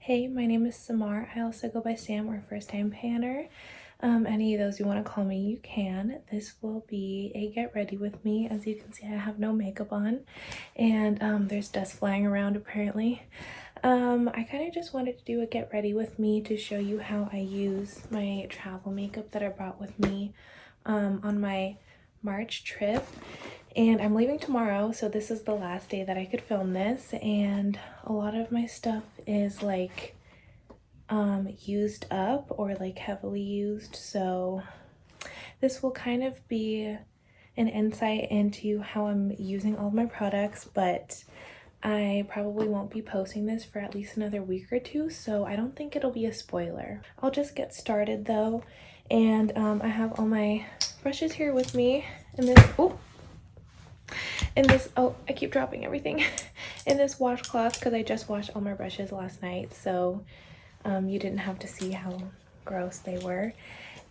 Hey, my name is Samar. I also go by Sam or First Time Panner. Any of those you want to call me, you can. This will be a get ready with me. As you can see, I have no makeup on, and there's dust flying around apparently. I kind of just wanted to do a get ready with me to show you how I use my travel makeup that I brought with me on my March trip. And I'm leaving tomorrow, so this is the last day that I could film this, and a lot of my stuff is like used up or like heavily used, so this will kind of be an insight into how I'm using all of my products, but I probably won't be posting this for at least another week or two, so I don't think it'll be a spoiler. I'll just get started though, and I have all my brushes here with me in this I keep dropping everything in this washcloth because I just washed all my brushes last night, so you didn't have to see how gross they were.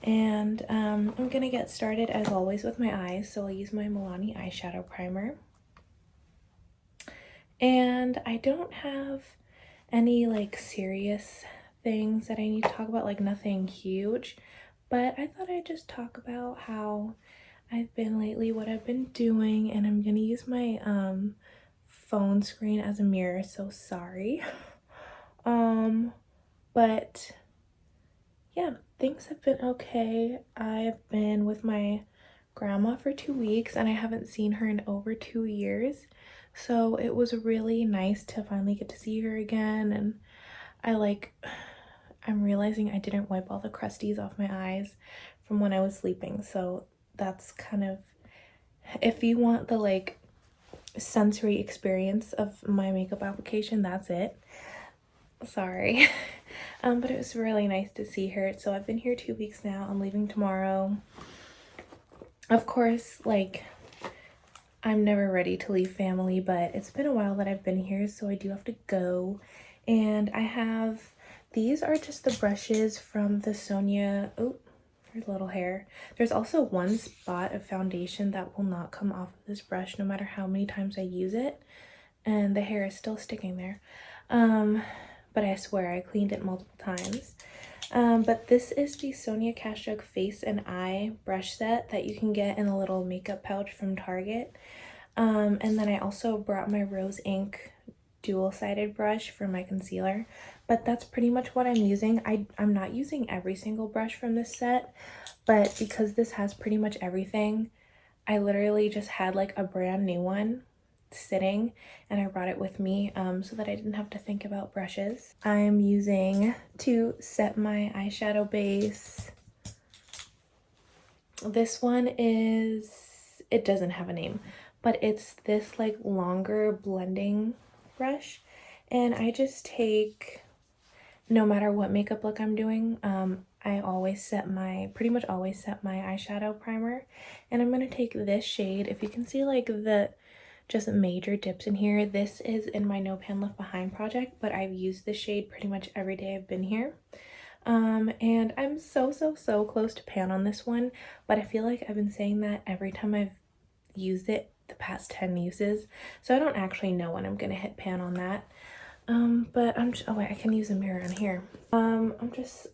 And I'm gonna get started as always with my eyes, so I'll use my Milani eyeshadow primer. And I don't have any like serious things that I need to talk about, like nothing huge, but I thought I'd just talk about how I've been lately, what I've been doing, and I'm gonna use my phone screen as a mirror, so sorry. But yeah, things have been okay. I've been with my grandma for 2 weeks and I haven't seen her in over 2 years, so it was really nice to finally get to see her again. And I'm realizing I didn't wipe all the crusties off my eyes from when I was sleeping, so that's kind of, if you want the like sensory experience of my makeup application, that's it. Sorry. But it was really nice to see her. So I've been here 2 weeks now. I'm leaving tomorrow. Of course, like, I'm never ready to leave family, but it's been a while that I've been here, so I do have to go. And I have, these are just the brushes from the Sonia, oh, there's a little hair. There's also one spot of foundation that will not come off of this brush no matter how many times I use it, and the hair is still sticking there. But I swear I cleaned it multiple times. But this is the Sonia Kashuk Face and Eye brush set that you can get in a little makeup pouch from Target. And then I also brought my Rose Ink dual-sided brush for my concealer, but that's pretty much what I'm using. I'm not using every single brush from this set, but because this has pretty much everything, I literally just had like a brand new one sitting and I brought it with me so that I didn't have to think about brushes. I'm using to set my eyeshadow base. This one is, it doesn't have a name, but it's this like longer blending brush, and I just take, no matter what makeup look I'm doing, I pretty much always set my eyeshadow primer, and I'm gonna take this shade. If you can see like the just major dips in here, this is in my No Pan Left Behind project, but I've used this shade pretty much every day I've been here. And I'm so close to pan on this one, but I feel like I've been saying that every time I've used it the past 10 uses, so I don't actually know when I'm gonna hit pan on that. But I'm just, oh wait, I can use a mirror on here. I'm just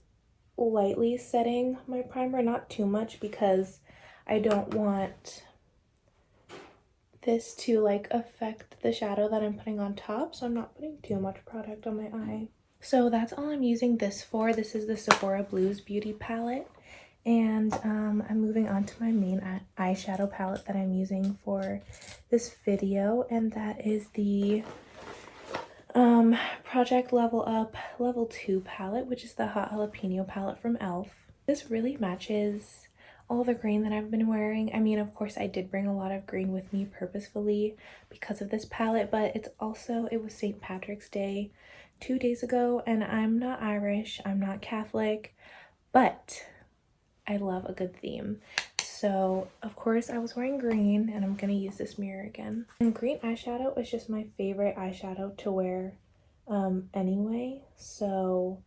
lightly setting my primer, not too much because I don't want this to like affect the shadow that I'm putting on top, so I'm not putting too much product on my eye. So that's all I'm using this for. This is the Sephora Blues Beauty palette, and I'm moving on to my main eyeshadow palette that I'm using for this video, and that is the Project Level Up Level 2 palette, which is the Hot Jalapeno palette from e.l.f. This really matches all the green that I've been wearing. I mean, of course, I did bring a lot of green with me purposefully because of this palette, but it was St. Patrick's Day 2 days ago, and I'm not Irish, I'm not Catholic, but I love a good theme. So, of course, I was wearing green, and I'm gonna use this mirror again. And green eyeshadow is just my favorite eyeshadow to wear anyway, so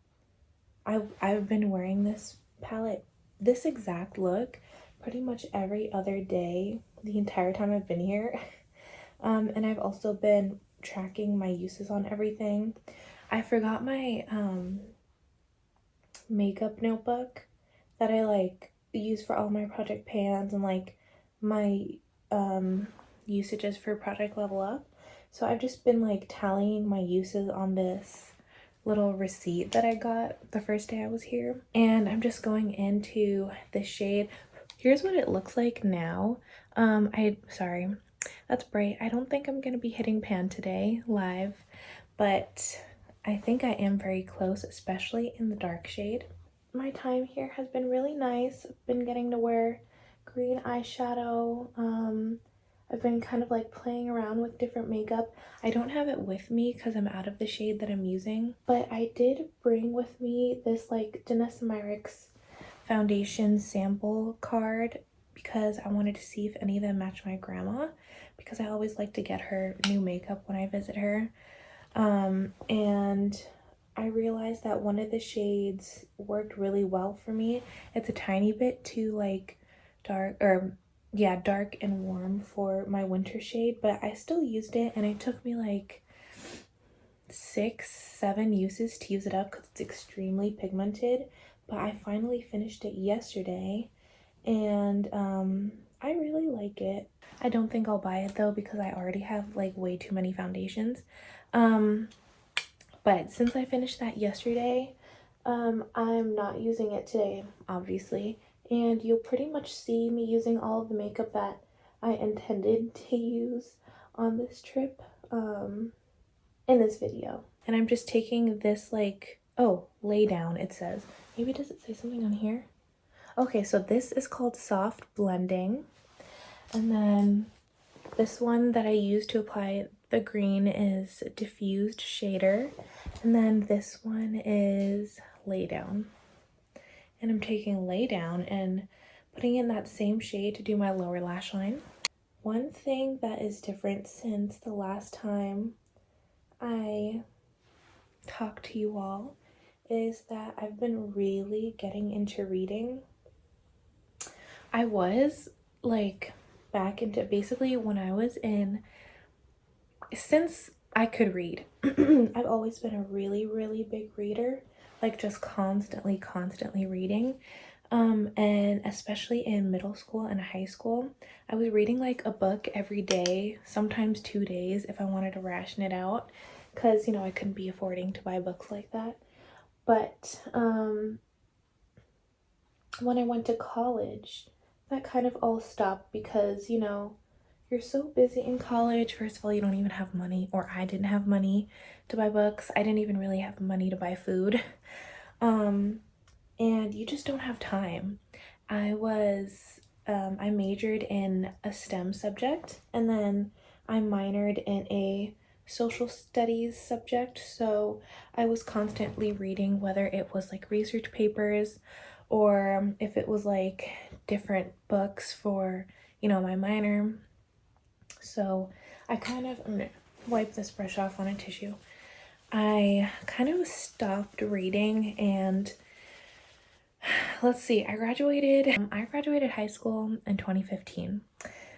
I've been wearing this palette, this exact look, pretty much every other day the entire time I've been here. And I've also been tracking my uses on everything. I forgot my makeup notebook that I like use for all my project pans and like my usages for Project Level Up. So I've just been like tallying my uses on this little receipt that I got the first day I was here. And I'm just going into the shade. Here's what it looks like now. Sorry, that's bright. I don't think I'm gonna be hitting pan today live, but I think I am very close, especially in the dark shade. My time here has been really nice. I've been getting to wear green eyeshadow. I've been kind of like playing around with different makeup. I don't have it with me because I'm out of the shade that I'm using, but I did bring with me this like Danessa Myricks foundation sample card because I wanted to see if any of them match my grandma, because I always like to get her new makeup when I visit her. And I realized that one of the shades worked really well for me. It's a tiny bit too like dark, or yeah, dark and warm for my winter shade, but I still used it, and it took me like 6-7 uses to use it up because it's extremely pigmented. But I finally finished it yesterday, and I really like it. I don't think I'll buy it though because I already have like way too many foundations. But since I finished that yesterday, I'm not using it today, obviously, and you'll pretty much see me using all of the makeup that I intended to use on this trip in this video. And I'm just taking this like, oh, lay down, it says. Maybe does it say something on here? Okay, so this is called Soft Blending. And then this one that I use to apply the green is Diffused Shader. And then this one is Lay Down. And I'm taking Lay Down and putting in that same shade to do my lower lash line. One thing that is different since the last time I talked to you all is that I've been really getting into reading. I was like back into basically when I was in, since I could read, I've always been a really, really big reader, like just constantly reading. And especially in middle school and high school, I was reading like a book every day, sometimes 2 days if I wanted to ration it out, because, you know, I couldn't be affording to buy books like that. But when I went to college, that kind of all stopped because, you know, you're so busy in college. First of all, you don't even have money, or I didn't have money to buy books. I didn't even really have money to buy food. And you just don't have time. I majored in a STEM subject, and then I minored in a social studies subject, so I was constantly reading, whether it was like research papers or if it was like different books for, you know, my minor. So I'm gonna wipe this brush off on a tissue. I kind of stopped reading, and let's see, I graduated high school in 2015.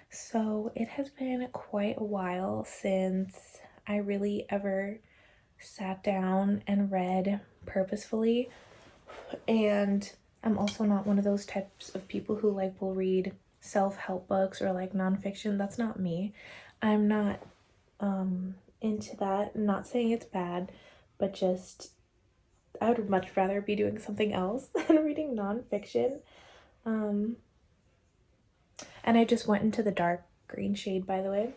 So it has been quite a while since I really ever sat down and read purposefully. And I'm also not one of those types of people who like will read self-help books or like nonfiction. That's not me. I'm not into that. I'm not saying it's bad, but just I would much rather be doing something else than reading nonfiction. And I just went into the dark green shade, by the way,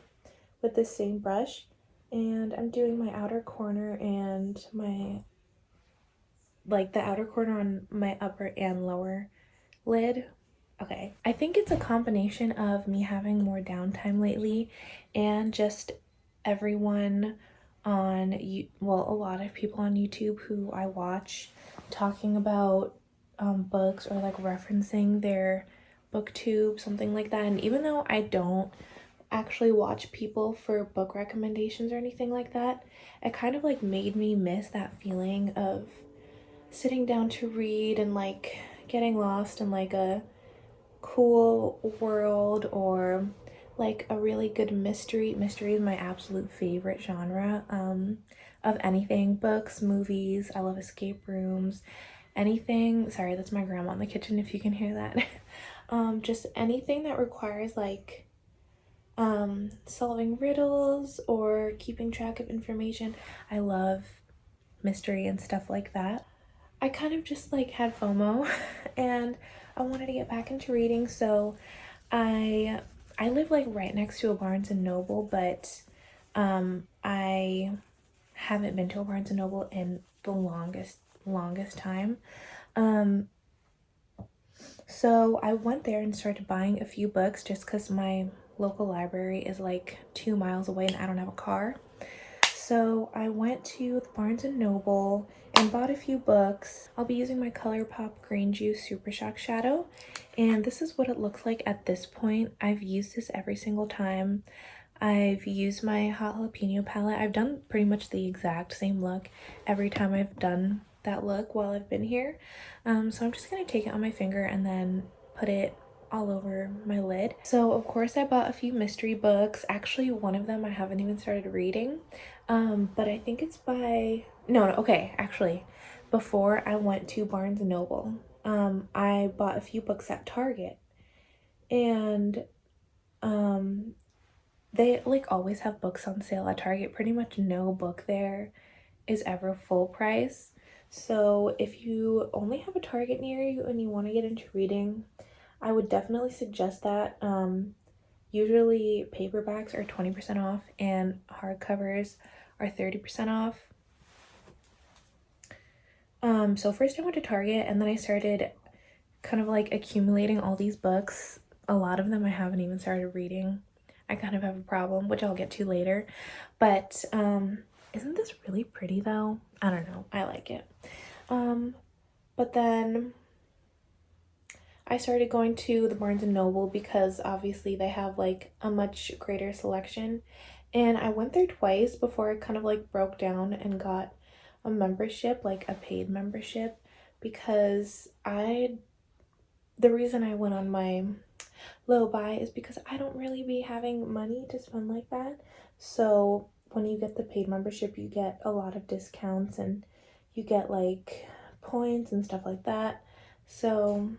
with this same brush, and I'm doing my outer corner and my, like the outer corner on my upper and lower lid. Okay, I think it's a combination of me having more downtime lately and just everyone on a lot of people on YouTube who I watch talking about books or like referencing their booktube, something like that. And even though I don't actually watch people for book recommendations or anything like that, it kind of like made me miss that feeling of sitting down to read and like getting lost in like a cool world, or like a really good mystery. Mystery is my absolute favorite genre. of anything, books, movies. I love escape rooms, anything. Sorry, that's my grandma in the kitchen if you can hear that. Just anything that requires like solving riddles or keeping track of information. I love mystery and stuff like that. I kind of just like had FOMO and I wanted to get back into reading, so I live like right next to a Barnes and Noble, but I haven't been to a Barnes and Noble in the longest time. So I went there and started buying a few books just because my local library is like 2 miles away and I don't have a car. So I went to the Barnes and Noble and bought a few books. I'll be using my ColourPop Green Juice Super Shock Shadow, and this is what it looks like at this point. I've used this every single time. I've used my Hot Jalapeno palette. I've done pretty much the exact same look every time I've done that look while I've been here. So I'm just going to take it on my finger and then put it all over my lid. So of course I bought a few mystery books. Actually, one of them I haven't even started reading, but I think it's by okay, actually before I went to Barnes and Noble, I bought a few books at Target, and they like always have books on sale at Target. Pretty much no book there is ever full price. So if you only have a Target near you and you want to get into reading, I would definitely suggest that. Usually paperbacks are 20% off and hardcovers are 30% off. So first I went to Target and then I started kind of like accumulating all these books. A lot of them I haven't even started reading. I kind of have a problem, which I'll get to later. But isn't this really pretty though? I don't know. I like it. But then I started going to the Barnes and Noble because obviously they have like a much greater selection. And I went there twice before I kind of like broke down and got a membership, like a paid membership, because the reason I went on my low buy is because I don't really be having money to spend like that. So when you get the paid membership, you get a lot of discounts and you get like points and stuff like that. So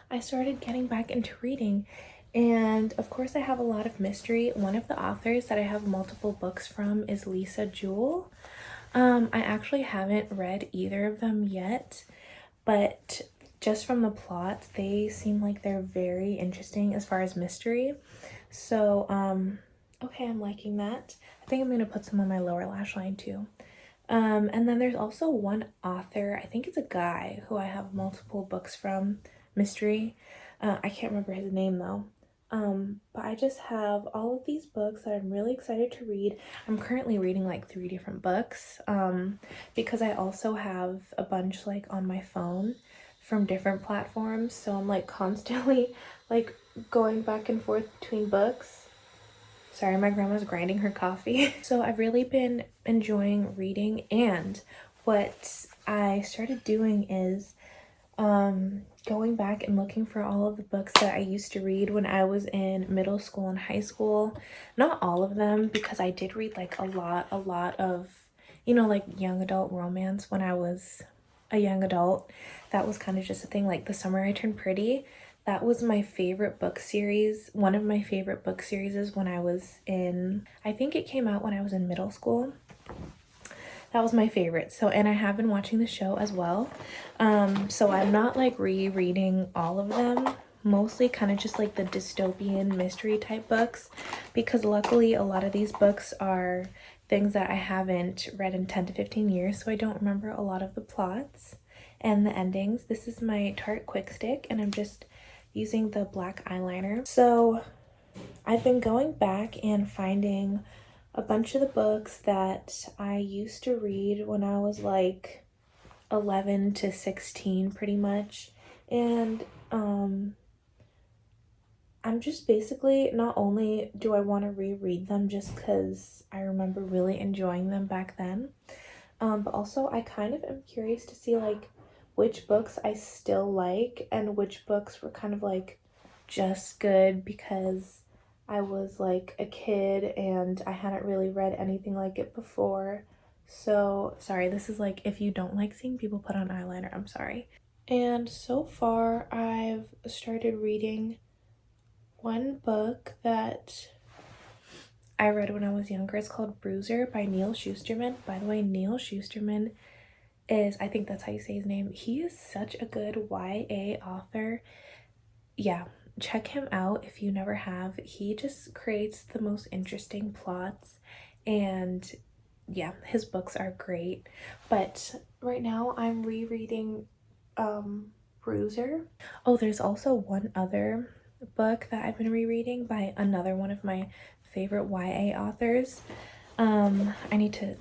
I started getting back into reading, and of course I have a lot of mystery. One of the authors that I have multiple books from is Lisa Jewell. I actually haven't read either of them yet, but just from the plots, they seem like they're very interesting as far as mystery. So, okay, I'm liking that. I think I'm going to put some on my lower lash line too. And then there's also one author, I think it's a guy, who I have multiple books from, mystery. I can't remember his name though. But I just have all of these books that I'm really excited to read. I'm currently reading like 3 different books, because I also have a bunch like on my phone from different platforms. So I'm like constantly like going back and forth between books. Sorry, my grandma's grinding her coffee. So I've really been enjoying reading, and what I started doing is going back and looking for all of the books that I used to read when I was in middle school and high school. Not all of them, because I did read like a lot of, you know, like young adult romance when I was a young adult. That was kind of just a thing. Like The Summer I Turned Pretty, that was my favorite book series. One of my favorite book series is when I was in, I think it came out when I was in middle school. That was my favorite. So, and I have been watching the show as well. So I'm not like rereading all of them, mostly kind of just like the dystopian mystery type books, because luckily a lot of these books are things that I haven't read in 10 to 15 years, so I don't remember a lot of the plots and the endings. This is my Tarte Quick Stick, and I'm just using the black eyeliner. So I've been going back and finding a bunch of the books that I used to read when I was like 11 to 16 pretty much, and I'm just basically, not only do I want to reread them just because I remember really enjoying them back then, but also I kind of am curious to see like which books I still like and which books were kind of like just good because I was like a kid and I hadn't really read anything like it before. So, sorry, this is like if you don't like seeing people put on eyeliner, I'm sorry. And so far, I've started reading one book that I read when I was younger. It's called Bruiser by Neil Shusterman. By the way, Neil Shusterman is, I think that's how you say his name. He is such a good YA author. Yeah, check him out if you never have. He just creates the most interesting plots, and yeah, his books are great. But right now I'm rereading Bruiser. Oh, there's also one other book that I've been rereading by another one of my favorite YA authors. I need to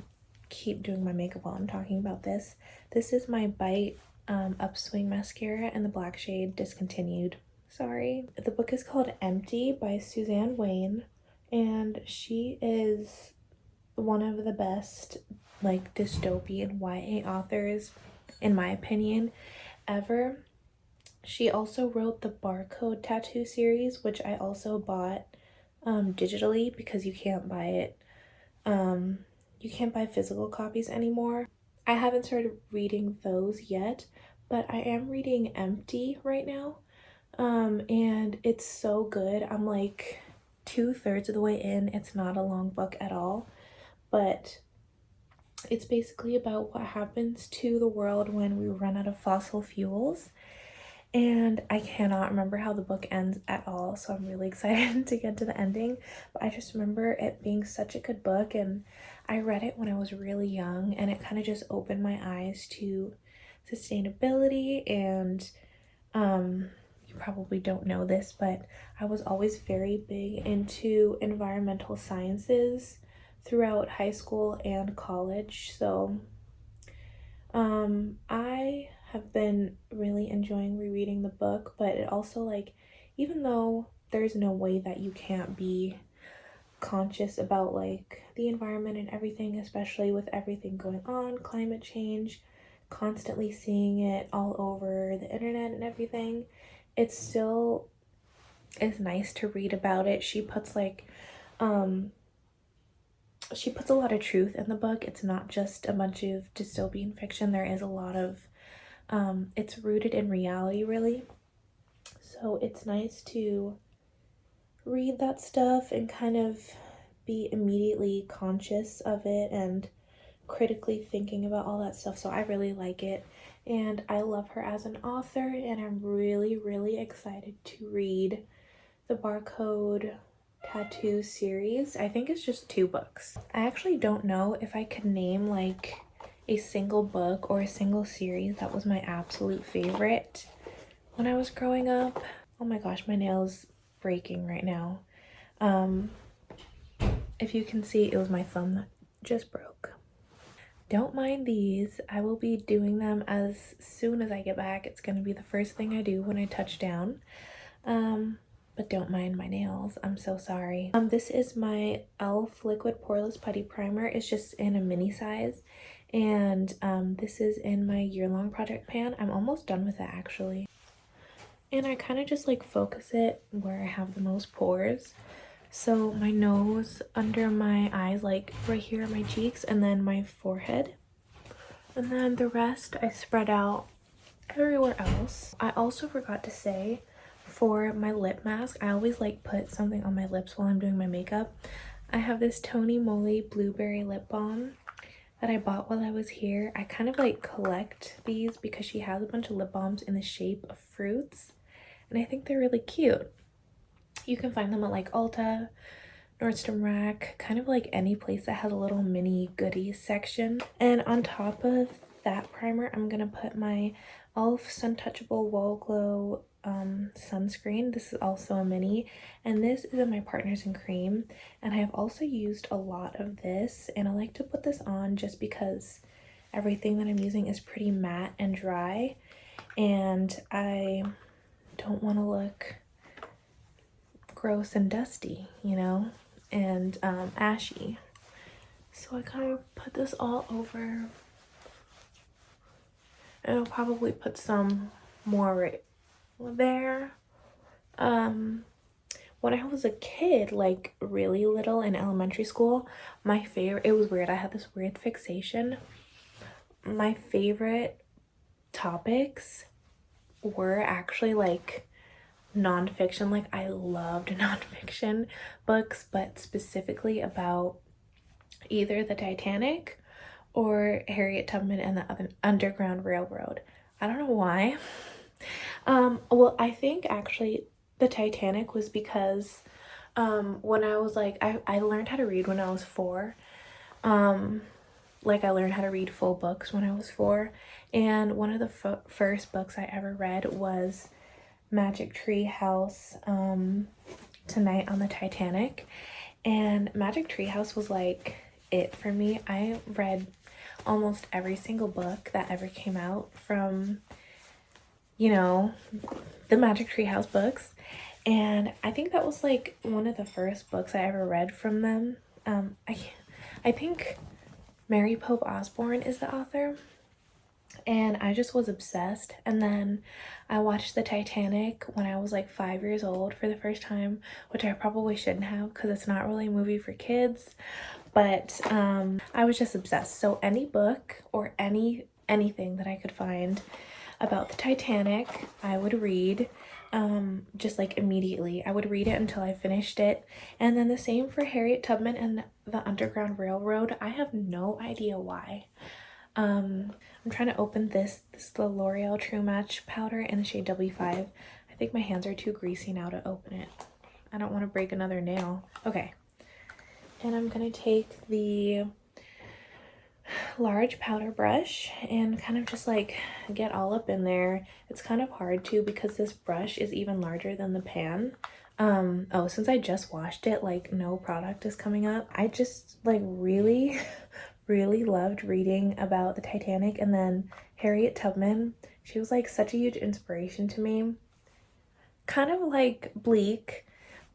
keep doing my makeup while I'm talking about this. This is my Bite Upswing mascara in the black shade Discontinued. Sorry. The book is called Empty by Suzanne Wayne, and she is one of the best like dystopian YA authors, in my opinion, ever. She also wrote the Barcode Tattoo series, which I also bought digitally because you can't buy it. You can't buy physical copies anymore. I haven't started reading those yet, but I am reading Empty right now. And it's so good. I'm like 2/3 of the way in. It's not a long book at all, but it's basically about what happens to the world when we run out of fossil fuels. And I cannot remember how the book ends at all, so I'm really excited to get to the ending. But I just remember it being such a good book, and I read it when I was really young, and it kind of just opened my eyes to sustainability. And you probably don't know this, but I was always very big into environmental sciences throughout high school and college. So I have been really enjoying rereading the book, but it also, like, even though there's no way that you can't be conscious about like the environment and everything, especially with everything going on, climate change, constantly seeing it all over the internet and everything, it still is nice to read about it. She puts a lot of truth in the book. It's not just a bunch of dystopian fiction. There is a lot of it's rooted in reality, really. So it's nice to read that stuff and kind of be immediately conscious of it and critically thinking about all that stuff. So I really like it, and I love her as an author, and I'm really, really excited to read the Barcode Tattoo series. I think it's just 2 books. I actually don't know if I could name like a single book or a single series that was my absolute favorite when I was growing up. Oh my gosh, my nail is breaking right now. If you can see, it was my thumb that just broke. Don't mind these. I will be doing them as soon as I get back. It's gonna be the first thing I do when I touch down. But don't mind my nails. I'm so sorry. This is my e.l.f. Liquid Poreless Putty Primer. It's just in a mini size. And this is in my year-long project pan. I'm almost done with it, actually. And I kind of just like focus it where I have the most pores. So my nose, under my eyes, like right here on my cheeks, and then my forehead. And then the rest I spread out everywhere else. I also forgot to say, for my lip mask, I always like put something on my lips while I'm doing my makeup. I have this Tony Moly Blueberry Lip Balm that I bought while I was here. I kind of like collect these because she has a bunch of lip balms in the shape of fruits, and I think they're really cute. You can find them at like Ulta, Nordstrom Rack, kind of like any place that has a little mini goodies section. And on top of that primer, I'm gonna put my e.l.f. Suntouchable Whoa Glow sunscreen. This is also a mini, and this is in my Partners in Cream. And I have also used a lot of this, and I like to put this on just because everything that I'm using is pretty matte and dry, and I don't want to look gross and dusty, you know, and ashy. So I kind of put this all over, and I'll probably put some more right there. when I was a kid, like really little in elementary school, my favorite, it was weird, I had this weird fixation. My favorite topics were actually like nonfiction. Like I loved nonfiction books, but specifically about either the Titanic or Harriet Tubman and the Underground Railroad. I don't know why. Well, I think actually the Titanic was because when I was like, I learned how to read when I was 4. Like I learned how to read full books when I was 4, and one of the first books I ever read was Magic Tree House, Tonight on the Titanic. And Magic Tree House was like it for me. I read almost every single book that ever came out from, you know, the Magic Tree House books. And I think that was like one of the first books I ever read from them. I think Mary Pope Osborne is the author. And I just was obsessed. And then I watched the Titanic when I was like 5 years old for the first time, which I probably shouldn't have because it's not really a movie for kids. But I was just obsessed. So any book or anything that I could find about the Titanic, I would read just like immediately. I would read it until I finished it. And then the same for Harriet Tubman and the Underground Railroad. I have no idea why. I'm trying to open this is the L'Oreal True Match powder in the shade W5. I think my hands are too greasy now to open it. I don't want to break another nail. Okay. And I'm gonna take the large powder brush and kind of just like get all up in there. It's kind of hard too because this brush is even larger than the pan. Oh, since I just washed it, like no product is coming up. I just like really really loved reading about the Titanic, and then Harriet Tubman. She was like such a huge inspiration to me. Kind of like bleak,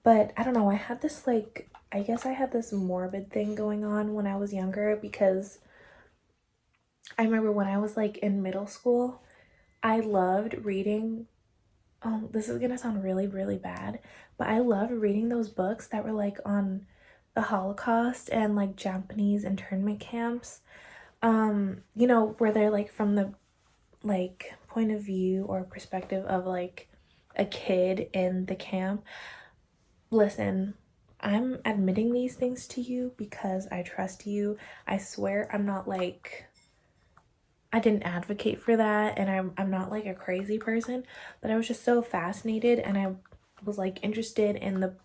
but I don't know, I had this like, I guess I had this morbid thing going on when I was younger because I remember when I was like in middle school, I loved reading, oh, this is gonna sound really, really bad, but I loved reading those books that were like on the Holocaust and like Japanese internment camps. You know, where they're like from the like point of view or perspective of like a kid in the camp. Listen, I'm admitting these things to you because I trust you. I swear I'm not like, I didn't advocate for that, and I'm not like a crazy person, but I was just so fascinated, and I was like interested in the,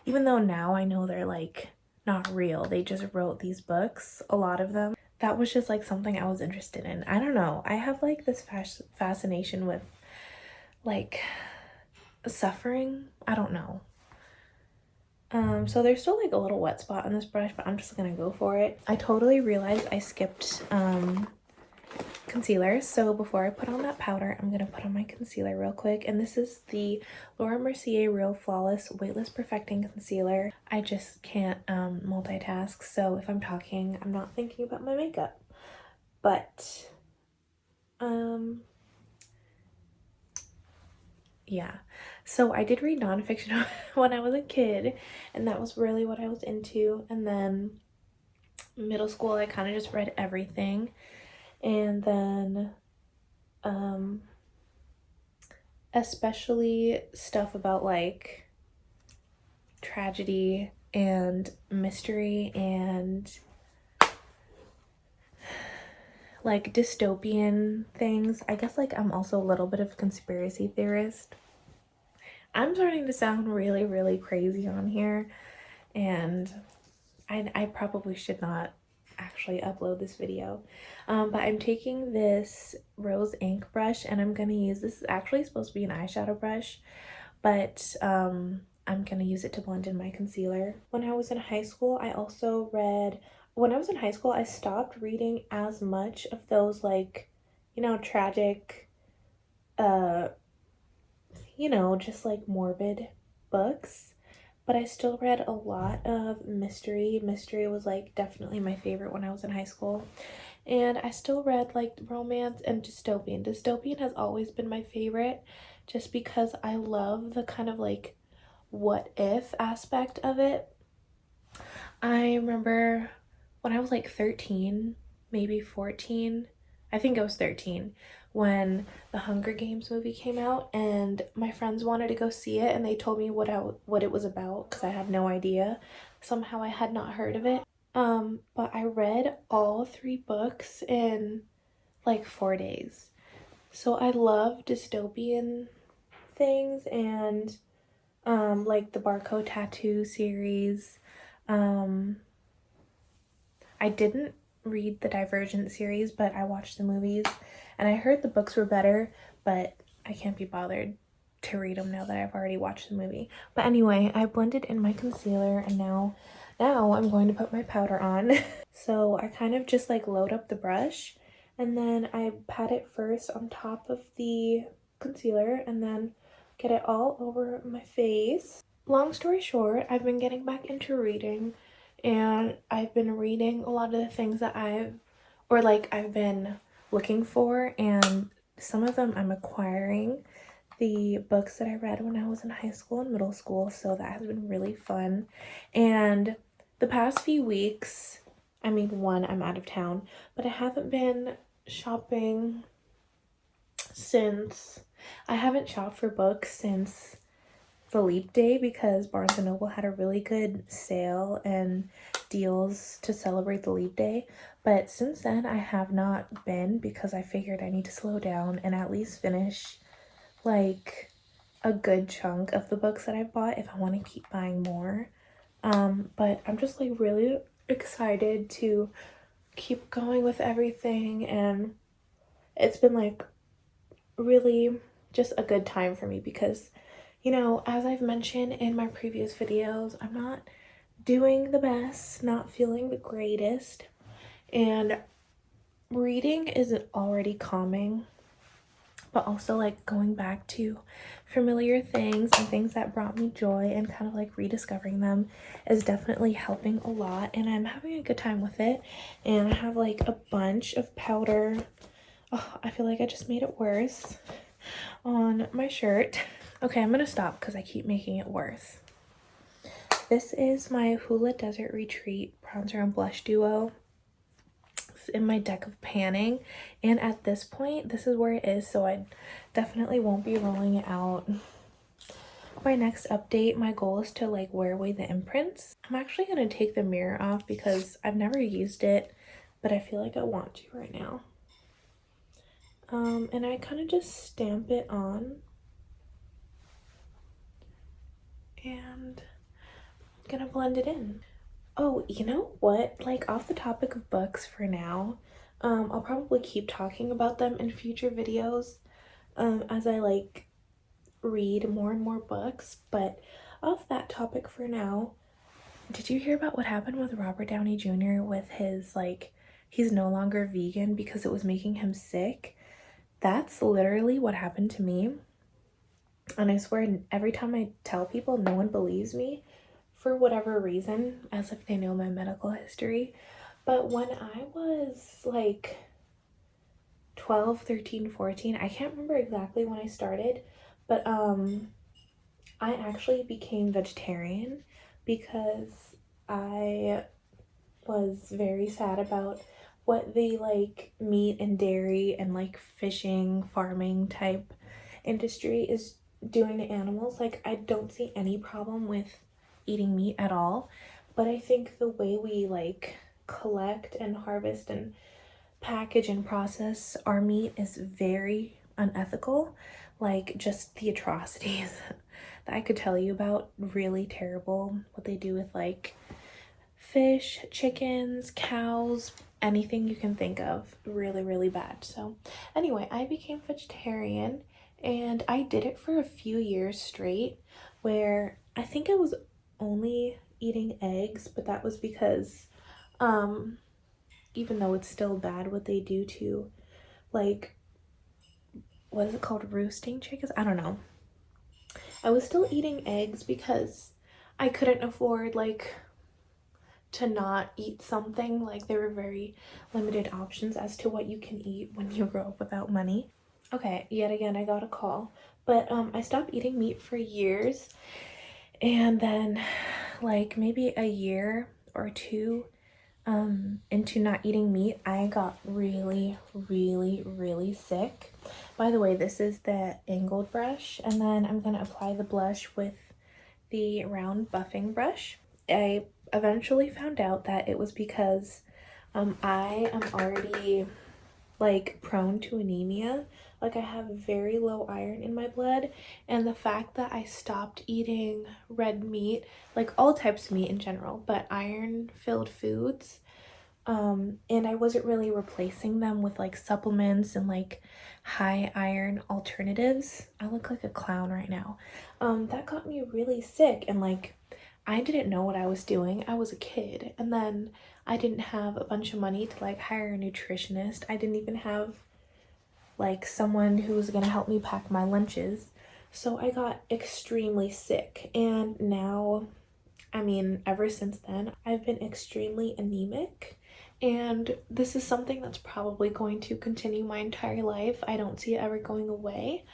even though now I know they're like not real, they just wrote these books, a lot of them. That was just like something I was interested in. I don't know, I have like this fascination with like suffering. I don't know. So there's still like a little wet spot on this brush, but I'm just gonna go for it. I totally realized I skipped concealer, so before I put on that powder, I'm gonna put on my concealer real quick, and this is the Laura Mercier Real Flawless Weightless Perfecting Concealer. I just can't multitask, so if I'm talking, I'm not thinking about my makeup. But yeah, so I did read nonfiction when I was a kid, and that was really what I was into. And then middle school, I kind of just read everything. And then especially stuff about like tragedy and mystery and like dystopian things. I guess like I'm also a little bit of a conspiracy theorist. I'm starting to sound really, really crazy on here, and I probably should not actually upload this video. But I'm taking this rose ink brush, and I'm gonna use, this is actually supposed to be an eyeshadow brush, but I'm gonna use it to blend in my concealer. When I was in high school, I also read, when I was in high school, I stopped reading as much of those like, you know, tragic, you know, just like morbid books, but I still read a lot of mystery. Mystery was like definitely my favorite when I was in high school. And I still read like romance and dystopian. Dystopian has always been my favorite just because I love the kind of like what if aspect of it. I remember when I was like 13, maybe 14, I think I was 13, when the Hunger Games movie came out, and my friends wanted to go see it, and they told me what it was about because I had no idea. Somehow I had not heard of it. But I read all 3 books in like 4 days. So I love dystopian things, and like the Barcode Tattoo series. I didn't read the Divergent series, but I watched the movies, and I heard the books were better, but I can't be bothered to read them now that I've already watched the movie. But anyway, I blended in my concealer, and now I'm going to put my powder on. So I kind of just like load up the brush, and then I pat it first on top of the concealer, and then get it all over my face. Long story short, I've been getting back into reading, and I've been reading a lot of the things that I've been looking for, and some of them I'm acquiring the books that I read when I was in high school and middle school, so that has been really fun. And the past few weeks, I mean, one, I'm out of town, but I haven't been shopping since, I haven't shopped for books since the Leap Day, because Barnes & Noble had a really good sale and deals to celebrate the Leap Day. But since then, I have not been, because I figured I need to slow down and at least finish like a good chunk of the books that I've bought if I want to keep buying more. But I'm just like really excited to keep going with everything, and it's been like really just a good time for me because, you know, as I've mentioned in my previous videos, I'm not doing the best, not feeling the greatest, and reading is already calming, but also like going back to familiar things and things that brought me joy and kind of like rediscovering them is definitely helping a lot, and I'm having a good time with it. And I have like a bunch of powder. Oh, I feel like I just made it worse on my shirt. Okay, I'm gonna stop because I keep making it worse. This is my Hoola Desert Retreat bronzer and blush duo. It's in my deck of panning, and at this point, this is where it is, so I definitely won't be rolling it out. My next update, my goal is to like wear away the imprints. I'm actually gonna take the mirror off because I've never used it, but I feel like I want to right now. And I kind of just stamp it on, and I'm gonna blend it in. Oh, you know what? Like, off the topic of books for now, I'll probably keep talking about them in future videos, as I like read more and more books. But off that topic for now, did you hear about what happened with Robert Downey Jr. with his like, he's no longer vegan because it was making him sick? That's literally what happened to me. And I swear, every time I tell people, no one believes me for whatever reason, as if they know my medical history. But when I was like 12, 13, 14, I can't remember exactly when I started, but I actually became vegetarian because I was very sad about what the like meat and dairy and like fishing, farming type industry is doing to animals. Like, I don't see any problem with eating meat at all, but I think the way we like collect and harvest and package and process our meat is very unethical. Like, just the atrocities that I could tell you about, really terrible. What they do with like fish, chickens, cows, anything you can think of, really, really bad. So anyway, I became vegetarian, and I did it for a few years straight, where I think I was only eating eggs, but that was because even though it's still bad what they do to like, what is it called, roosting chickens? I don't know. I was still eating eggs because I couldn't afford like to not eat something. Like, there were very limited options as to what you can eat when you grow up without money. Okay, yet again I got a call, but I stopped eating meat for years, And then like maybe a year or two into not eating meat, I got really, really, really sick. By the way, this is the angled brush, and then I'm gonna apply the blush with the round buffing brush. I eventually found out that it was because I am already like prone to anemia. Like I have very low iron in my blood, and the fact that I stopped eating red meat, like all types of meat in general, but iron filled foods, and I wasn't really replacing them with like supplements and like high iron alternatives. I look like a clown right now. That got me really sick, and like I didn't know what I was doing. I was a kid, and then I didn't have a bunch of money to like hire a nutritionist. I didn't even have like someone who was gonna help me pack my lunches. So I got extremely sick, and now, I mean, ever since then, I've been extremely anemic, and this is something that's probably going to continue my entire life. I don't see it ever going away.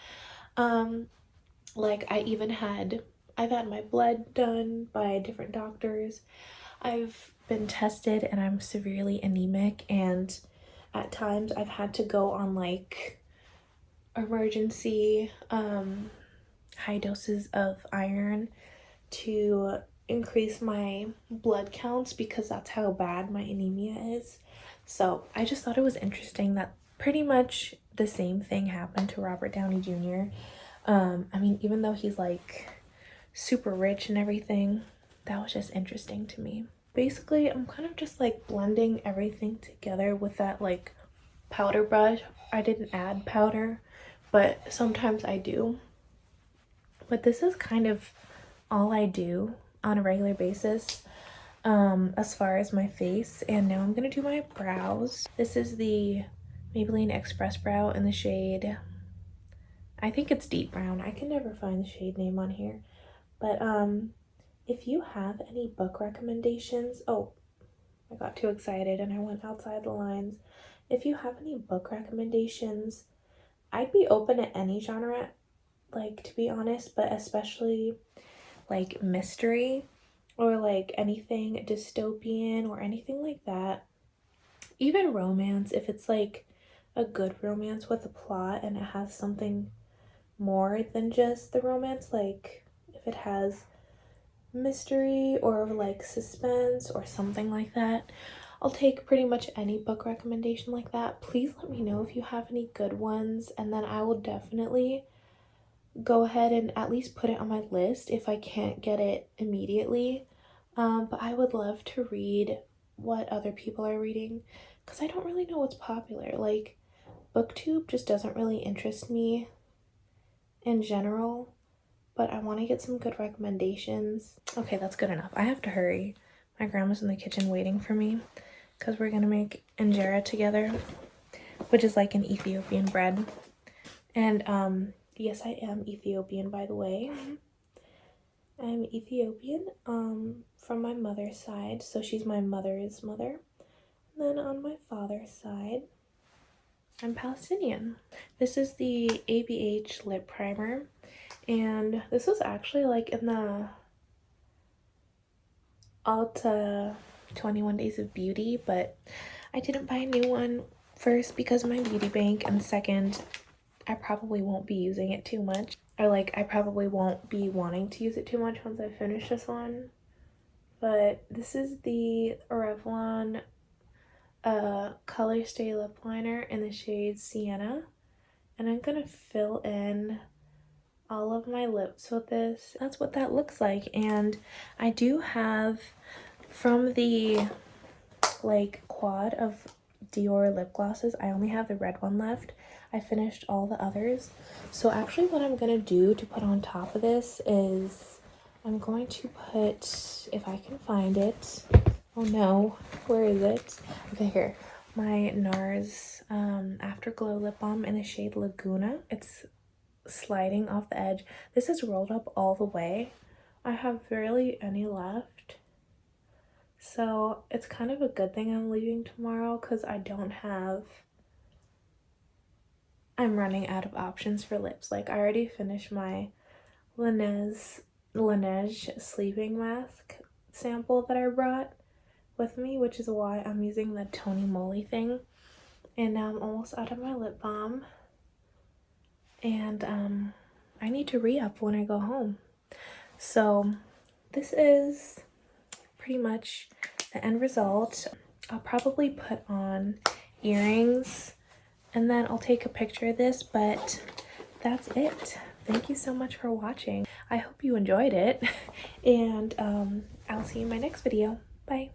Like I've had my blood done by different doctors. I've been tested and I'm severely anemic, and at times I've had to go on like emergency high doses of iron to increase my blood counts because that's how bad my anemia is. So I just thought it was interesting that pretty much the same thing happened to Robert Downey Jr. I mean, even though he's like super rich and everything, that was just interesting to me. Basically, I'm kind of just like blending everything together with that like powder brush. I didn't add powder, but sometimes I do. But this is kind of all I do on a regular basis as far as my face. And now I'm gonna do my brows. This is the Maybelline Express Brow in the shade, I think it's deep brown. I can never find the shade name on here. But if you have any book recommendations, oh, I got too excited and I went outside the lines. If you have any book recommendations, I'd be open to any genre, like, to be honest, but especially like mystery or like anything dystopian or anything like that. Even romance, if it's like a good romance with a plot and it has something more than just the romance, like if it has mystery or like suspense or something like that, I'll take pretty much any book recommendation like that. Please let me know if you have any good ones, and then I will definitely go ahead and at least put it on my list if I can't get it immediately. But I would love to read what other people are reading because I don't really know what's popular. Like, BookTube just doesn't really interest me in general, but I want to get some good recommendations. Okay, that's good enough. I have to hurry. My grandma's in the kitchen waiting for me because we're gonna make injera together, which is like an Ethiopian bread. And yes, I am Ethiopian, by the way. I'm Ethiopian from my mother's side, so she's my mother's mother. And then on my father's side, I'm Palestinian. This is the ABH lip primer, and this was actually like in the Ulta 21 Days of Beauty, but I didn't buy a new one, first because of my beauty bank, and second, I probably won't be using it too much, or like I probably won't be wanting to use it too much once I finish this one. But this is the Revlon Color Stay lip liner in the shade Sienna, and I'm gonna fill in all of my lips with this. That's what that looks like. And I do have, from the like quad of Dior lip glosses, I only have the red one left. I finished all the others. So actually what I'm gonna do to put on top of this is I'm going to put, if I can find it, oh no, where is it? Okay, here, my NARS Afterglow lip balm in the shade Laguna. It's sliding off the edge. This is rolled up all the way. I have barely any left, so it's kind of a good thing I'm leaving tomorrow because I'm running out of options for lips. Like, I already finished my Laneige Laneige sleeping mask sample that I brought with me, which is why I'm using the Tony Moly thing. And now I'm almost out of my lip balm, and I need to re-up when I go home. So this is pretty much the end result. I'll probably put on earrings and then I'll take a picture of this, but that's it. Thank you so much for watching. I hope you enjoyed it, and I'll see you in my next video. Bye.